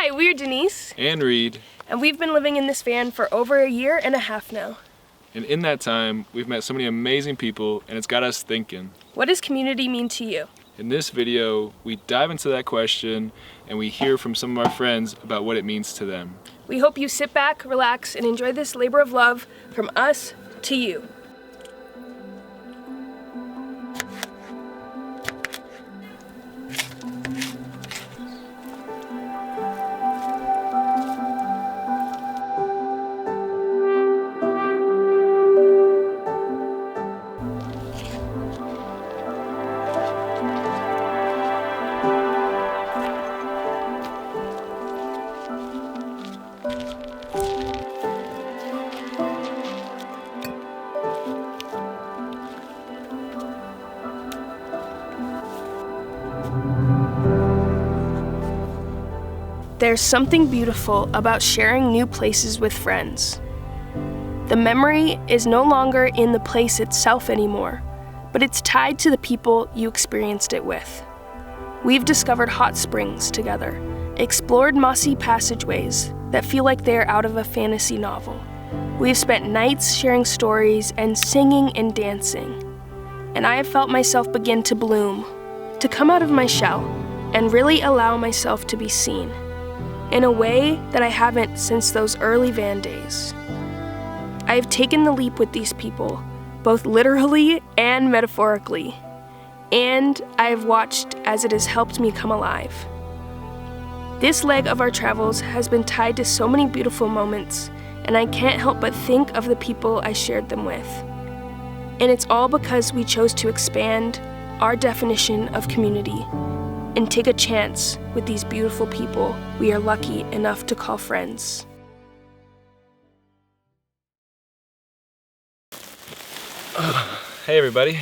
Hi, we're Denise and Reed. And we've been living in this van for over a year and a half now. And in that time, we've met so many amazing people, and it's got us thinking. What does community mean to you? In this video, we dive into that question, and we hear from some of our friends about what it means to them. We hope you sit back, relax, and enjoy this labor of love from us to you. There's something beautiful about sharing new places with friends. The memory is no longer in the place itself anymore, but it's tied to the people you experienced it with. We've discovered hot springs together, explored mossy passageways that feel like they're out of a fantasy novel. We've spent nights sharing stories and singing and dancing. And I have felt myself begin to bloom, to come out of my shell, and really allow myself to be seen, in a way that I haven't since those early van days. I have taken the leap with these people, both literally and metaphorically, and I have watched as it has helped me come alive. This leg of our travels has been tied to so many beautiful moments, and I can't help but think of the people I shared them with. And it's all because we chose to expand our definition of community and take a chance with these beautiful people we are lucky enough to call friends. Hey everybody.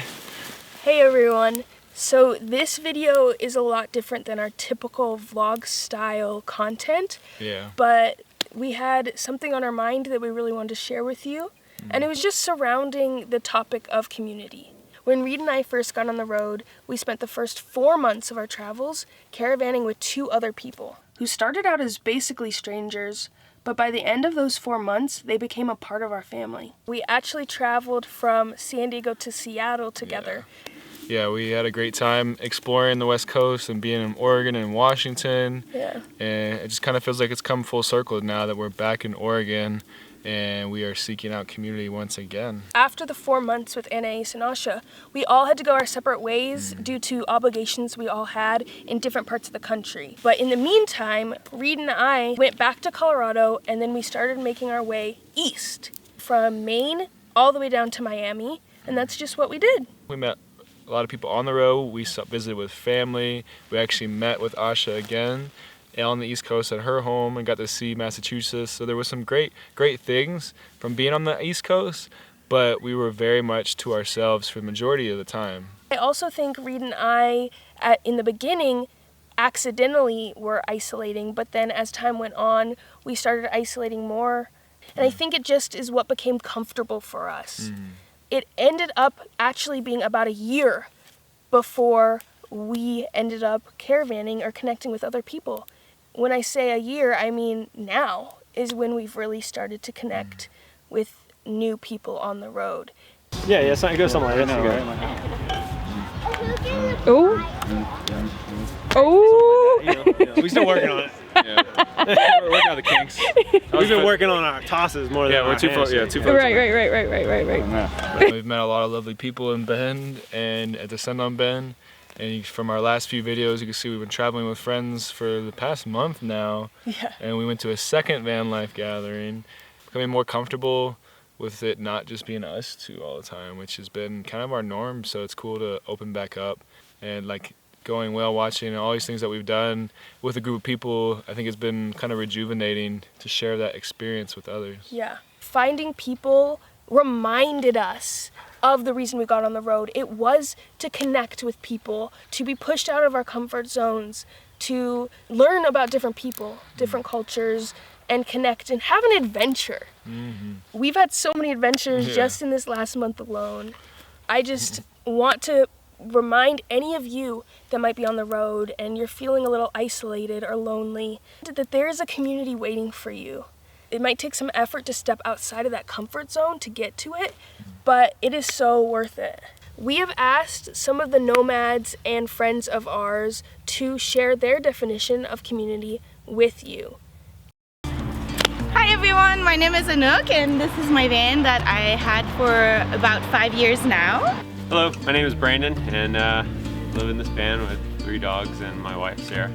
Hey everyone. So this video is a lot different than our typical vlog style content. Yeah. But we had something on our mind that we really wanted to share with you. And it was just surrounding the topic of community. When Reed and I first got on the road, we spent the first 4 months of our travels caravanning with 2 other people who started out as basically strangers, but by the end of those 4 months, they became a part of our family. We actually traveled from San Diego to Seattle together. Yeah, we had a great time exploring the West Coast and being in Oregon and Washington. Yeah. And it just kind of feels like it's come full circle now that we're back in Oregon and we are seeking out community once again. After the 4 months with Anais and Asha, we all had to go our separate ways due to obligations we all had in different parts of the country. But in the meantime, Reed and I went back to Colorado, and then we started making our way east from Maine all the way down to Miami, and that's just what we did. We met a lot of people on the road. We visited with family. We actually met with Asha again on the East Coast at her home and got to see Massachusetts. So there was some great things from being on the East Coast, but we were very much to ourselves for the majority of the time. I also think Reed and I, in the beginning, accidentally were isolating, but then as time went on, we started isolating more. And I think it just is what became comfortable for us. It ended up actually being about a year before we ended up caravanning or connecting with other people. When I say a year, I mean now is when we've really started to connect with new people on the road. Yeah, it's not go something like that. Oh. We're still working on it. Yeah. We're working on the kinks. We've been working on our tosses more than we're too far. hands. Yeah, too far. Right. We've met a lot of lovely people in Bend and at the Descend on Bend. And from our last few videos, you can see we've been traveling with friends for the past month now. Yeah. And we went to a second van life gathering, becoming more comfortable with it not just being us two all the time, which has been kind of our norm. So it's cool to open back up and like going whale watching and all these things that we've done with a group of people. I think it's been kind of rejuvenating to share that experience with others. Yeah. Finding people reminded us of the reason we got on the road. It was to connect with people, to be pushed out of our comfort zones, to learn about different people, different cultures, and connect and have an adventure. We've had so many adventures just in this last month alone. I just want to remind any of you that might be on the road and you're feeling a little isolated or lonely that there is a community waiting for you. It might take some effort to step outside of that comfort zone to get to it, but it is so worth it. We have asked some of the nomads and friends of ours to share their definition of community with you. Hi everyone, my name is Anouk and this is my van that I had for about 5 years now. Hello, my name is Brandon and live in this van with 3 dogs and my wife Sarah.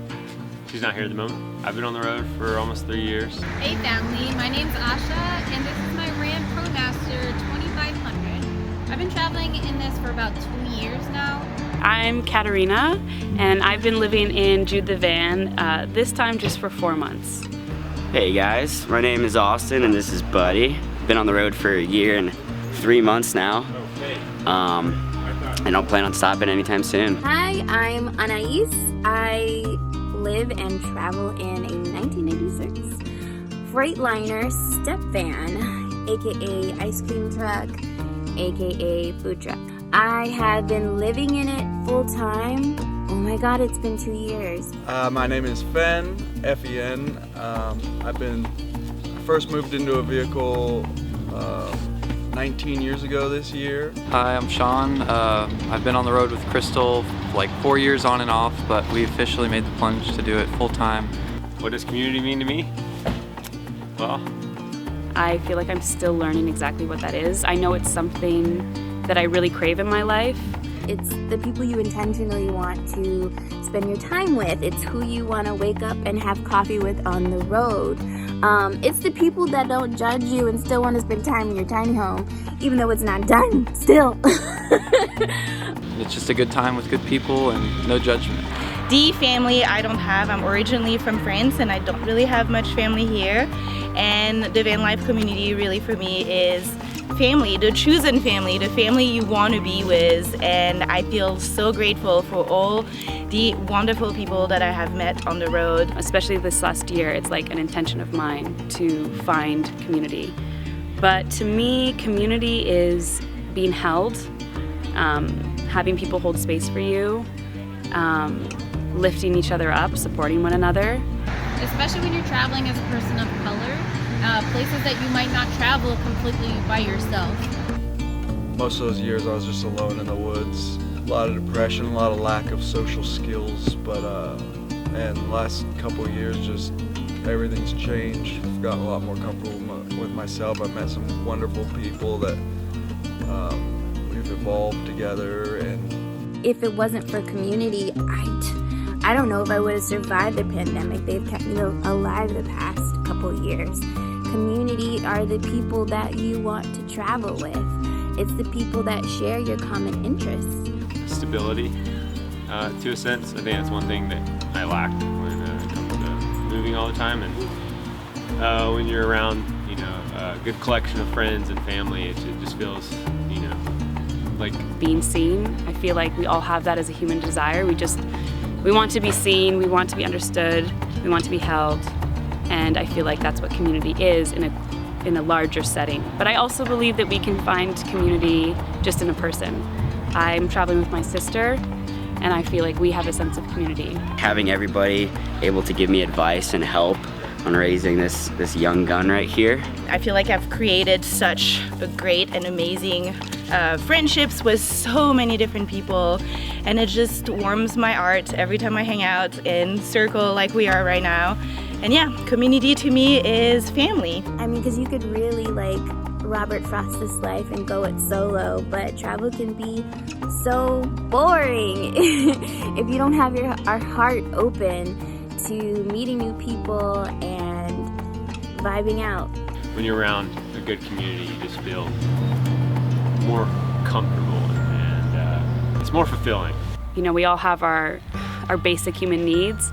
She's not here at the moment. I've been on the road for almost 3 years. Hey family, my name's Asha and this is my Ram ProMaster 2500. I've been traveling in this for about 2 years now. I'm Katarina and I've been living in Jude the van, this time just for 4 months. Hey guys, my name is Austin and this is Buddy. Been on the road for 1 year and 3 months now. I don't plan on stopping anytime soon. Hi, I'm Anais. I live and travel in a 1986 Freightliner step van, aka ice cream truck, aka food truck. I have been living in it full time. Oh my god, it's been 2 years. My name is Fen, F-E-N. I first moved into a vehicle 19 years ago this year. Hi, I'm Sean. I've been on the road with Crystal like 4 years on and off, but we officially made the plunge to do it full time. What does community mean to me? Well, I feel like I'm still learning exactly what that is. I know it's something that I really crave in my life. It's the people you intentionally want to spend your time with. It's who you want to wake up and have coffee with on the road. It's the people that don't judge you and still want to spend time in your tiny home, even though it's not done, still. It's just a good time with good people and no judgment. The family I don't have. I'm originally from France and I don't really have much family here. And the van life community really for me is family, the chosen family, the family you want to be with. And I feel so grateful for all the wonderful people that I have met on the road. Especially this last year, it's like an intention of mine to find community. But to me, community is being held, having people hold space for you, lifting each other up, supporting one another. Especially when you're traveling as a person of color, places that you might not travel completely by yourself. Most of those years I was just alone in the woods. A lot of depression, a lot of lack of social skills, but and the last couple of years just everything's changed. I've gotten a lot more comfortable with myself. I've met some wonderful people that we've evolved together. And If it wasn't for community, I don't know if I would have survived the pandemic. They've kept me alive the past couple years. Community are the people that you want to travel with. It's the people that share your common interests. stability, to a sense. I think that's one thing that I lacked when it comes to moving all the time. And when you're around, a good collection of friends and family, it just feels, like Being seen, I feel like we all have that as a human desire. We want to be seen, we want to be understood, we want to be held. And I feel like that's what community is in a larger setting. But I also believe that we can find community just in a person. I'm traveling with my sister, and I feel like we have a sense of community. Having everybody able to give me advice and help on raising this young gun right here. I feel like I've created such a great and amazing friendships with so many different people, and it just warms my heart every time I hang out in circle like we are right now. And yeah, community to me is family. I mean, because you could really like Robert Frost this life and go it solo, but travel can be so boring if you don't have our heart open to meeting new people and vibing out. when you're around a good community, you just feel more comfortable and it's more fulfilling. You know, we all have our basic human needs: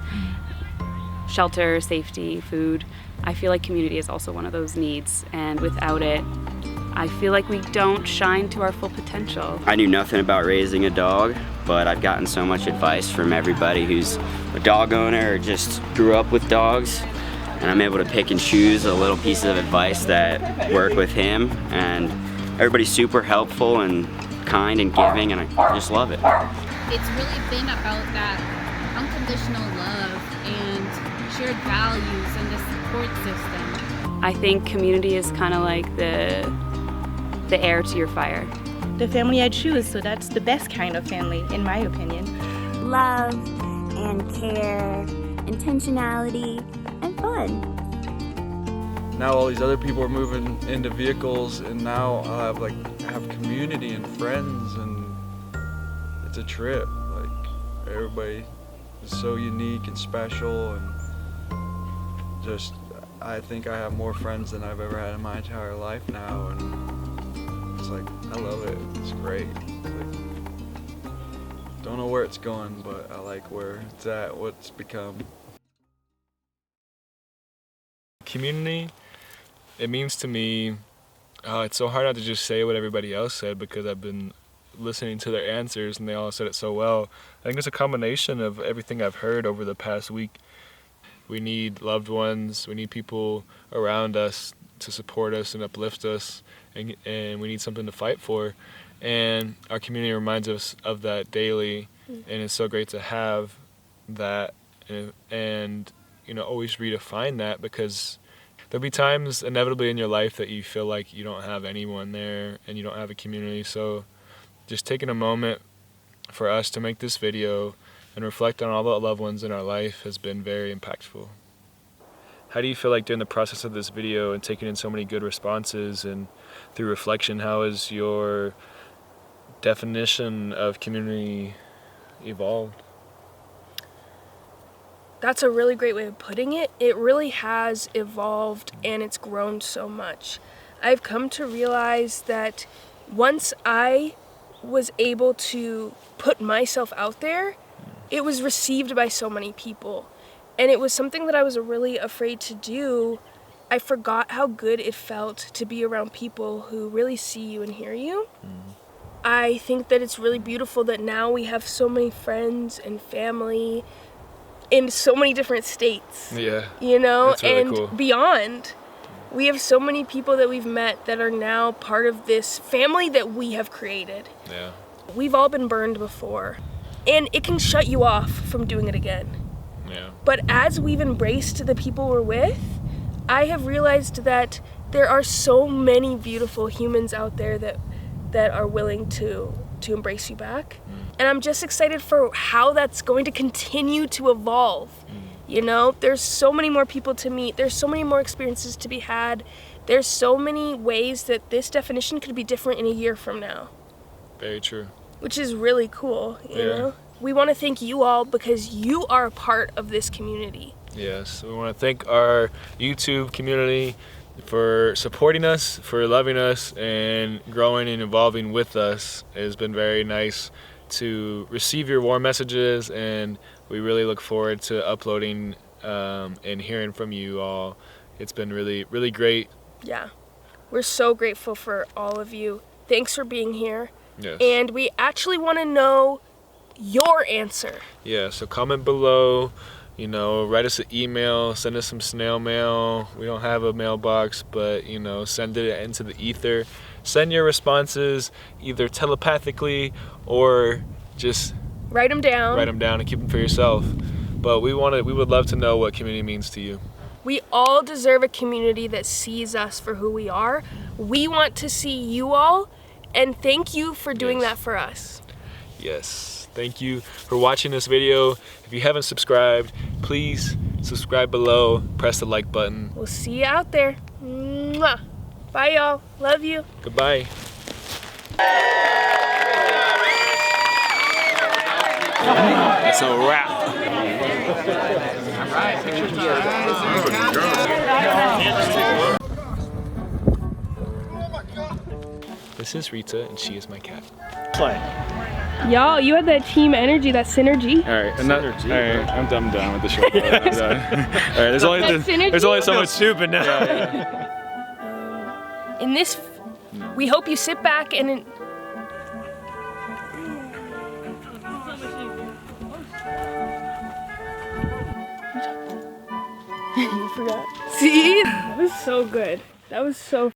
shelter, safety, food. I feel like community is also one of those needs, and without it, I feel like we don't shine to our full potential. I knew nothing about raising a dog, but I've gotten so much advice from everybody who's a dog owner or just grew up with dogs, and I'm able to pick and choose a little piece of advice that work with him, and everybody's super helpful and kind and giving, and I just love it. it's really been about that unconditional love and shared values and the support system. I think community is kind of like the air to your fire. The family I choose, so that's the best kind of family, in my opinion. Love and care, intentionality, and fun. Now all these other people are moving into vehicles, and now I have community and friends, and it's a trip. Like, everybody is so unique and special, and just I think I have more friends than I've ever had in my entire life now, and it's like I love it. It's great. It's like, don't know where it's going, but I like where it's at, what it's become. Community, it means to me, it's so hard not to just say what everybody else said because I've been listening to their answers and they all said it so well. I think it's a combination of everything I've heard over the past week. We need loved ones, we need people around us to support us and uplift us, and we need something to fight for. And our community reminds us of that daily, and it's so great to have that and always redefine that, because there'll be times inevitably in your life that you feel like you don't have anyone there and you don't have a community. So just taking a moment for us to make this video and reflect on all the loved ones in our life has been very impactful. How do you feel like during the process of this video and taking in so many good responses and through reflection, how has your definition of community evolved? That's a really great way of putting it. It really has evolved and it's grown so much. I've come to realize that once I was able to put myself out there, it was received by so many people. And it was something that I was really afraid to do. I forgot how good it felt to be around people who really see you and hear you. I think that it's really beautiful that now we have so many friends and family in so many different states. Yeah. That's really and cool. Beyond. We have so many people that we've met that are now part of this family that we have created. Yeah. We've all been burned before, and it can shut you off from doing it again. Yeah. But as we've embraced the people we're with, I have realized that there are so many beautiful humans out there that are willing to embrace you back. And I'm just excited for how that's going to continue to evolve. There's so many more people to meet. There's so many more experiences to be had. There's so many ways that this definition could be different in a year from now. Very true. Which is really cool, you know? We want to thank you all because you are a part of this community. Yes, we want to thank our YouTube community for supporting us, for loving us, and growing and evolving with us. It has been very nice to receive your warm messages, and we really look forward to uploading and hearing from you all. It's been really, really great. Yeah, we're so grateful for all of you. Thanks for being here. Yes. And we actually want to know your answer. Yeah, so comment below, write us an email, send us some snail mail. We don't have a mailbox, but, send it into the ether. Send your responses either telepathically or just write them down and keep them for yourself. But we would love to know what community means to you. We all deserve a community that sees us for who we are. We want to see you all, and thank you for doing that for us. Yes. Thank you for watching this video. If you haven't subscribed, please subscribe below, press the like button. We'll see you out there. Mwah. Bye, y'all. Love you. Goodbye. That's a wrap. This is Rita, and she is my cat. Y'all, you had that team energy, that synergy. All right, I'm done with the show. All right, there's only so much stupid now. In this, we hope you sit back and. You forgot. See? That was so good. That was so